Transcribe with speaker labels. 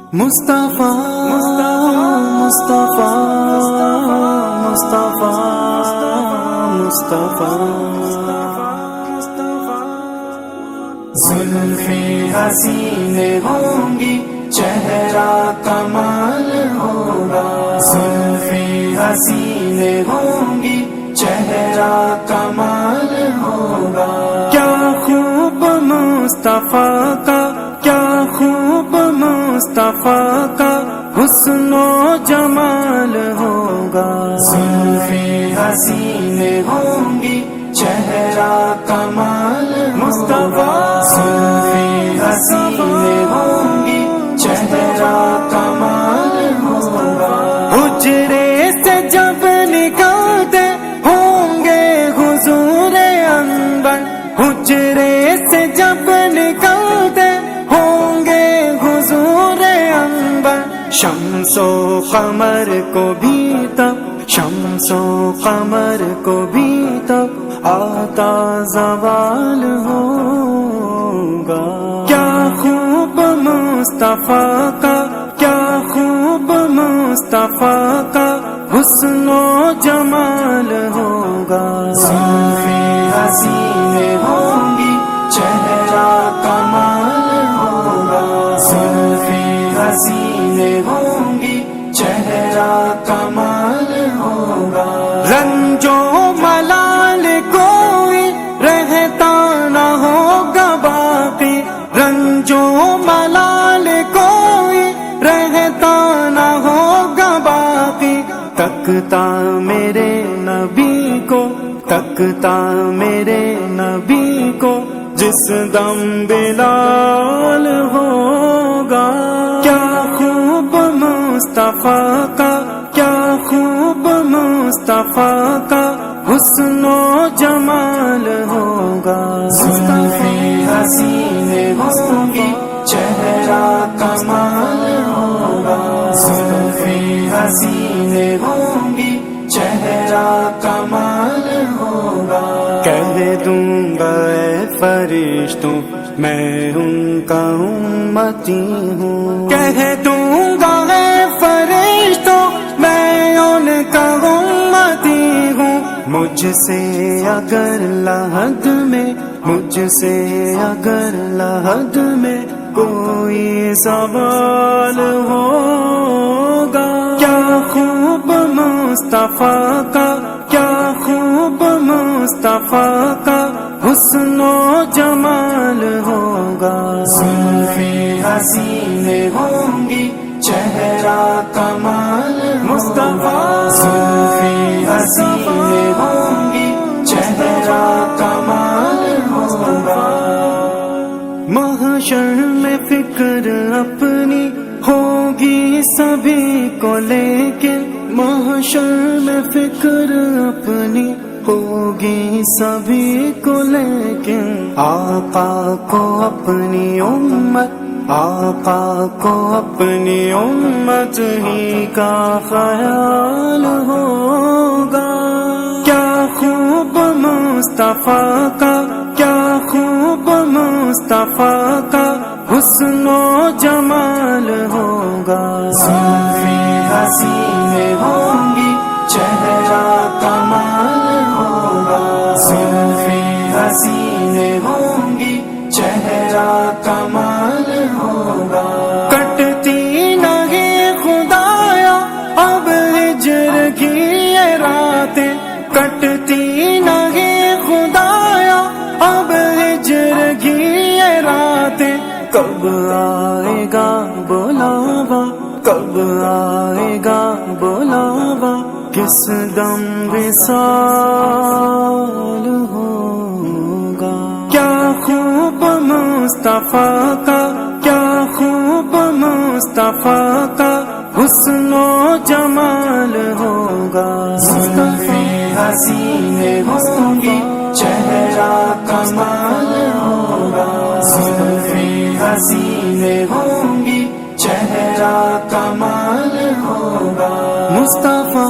Speaker 1: مصطفیٰ مصطفیٰ مصطفیٰ مصطفیٰ زلفیں حسین ہوں گی چہرہ کمال ہوگا زلفیں حسین ہوں گی چہرہ کمال ہوگا کیا خوب مصطفیٰ کا کیا خوب مصطفیٰ کا حسن و جمال ہوگا زلفیں حسین ہوں گی چہرہ کمال مصطفیٰ زلفیں حسین ہوں گی چہرہ کمال ہوگا حجرے سے جب نکلتے ہوں گے حضور انور حجرے سے جب نکلتے ہوں گے حضور انور شمس و قمر کو بھی تب شمس و قمر کو بھی تب آتا زوال ہوگا کیا خوب مصطفیٰ کا کیا خوب مصطفیٰ کا حسن و جمال ہوگا زلفیں حسین ہوں گی چہرہ کمال ہوگا زلفیں حسین ہوں گی چہرہ کمال ہوگا رنج و ملال کوئی رہتا نہ ہوگا باقی رنج و ملال کوئی رہتا نہ ہوگا باقی تکتا میرے نبی کو تکتا میرے نبی کو جس دم بلال ہوگا کیا خوب مصطفیٰ کا کیا خوب مصطفیٰ کا حسن و جمال ہوگا زلفیں حسین ہوں گی چہرہ کمال ہوگا زلفیں حسین ہوں گی چہرہ کمال ہوگا کہہ دوں گا اے فرشتوں میں ان کا امتی ہوں کہہ دوں گا اے فرشتوں میں ان کا امتی ہوں مجھ سے اگر لحد میں مجھ سے اگر لحد میں کوئی سوال ہوگا کیا خوب مصطفیٰ کا کیا خوب مصطفیٰ کا حسن و جمال ہوگا زلفیں حسین ہوں گی چہرہ کمال مصطفیٰ زلفیں حسین ہوں گی چہرہ کمال ہوگا محشر میں فکر اپنی ہوگی سبھی کو لیکن محشر میں فکر اپنی ہوگی سبھی کو لیکن آقا کو اپنی امت آقا کو اپنی امت ہی کا خیال ہوگا کیا خوب مصطفیٰ کا کیا خوب مصطفیٰ کا حسن و جمال ہوگا زلفیں حسین ہوں گی چہرہ کمال ہوگا زلفیں حسین ہوں گی چہرہ کمال ہوگا کٹتی نہیں خدایا اب ہجر کی یہ راتیں کٹتی نہیں خدایا اب ہجر کی یہ راتیں کب آئے گا بلاوا کب آئے گا بلاوا کس دم وصال ہوگا کیا خوب مصطفیٰ کا کیا خوب مصطفیٰ کا حسن و جمال ہوگا زلفیں حسین ہوں گی چہرہ کمال ہوگا زلفیں حسین ہوں گی چہرہ کمال ہوگا مصطفیٰ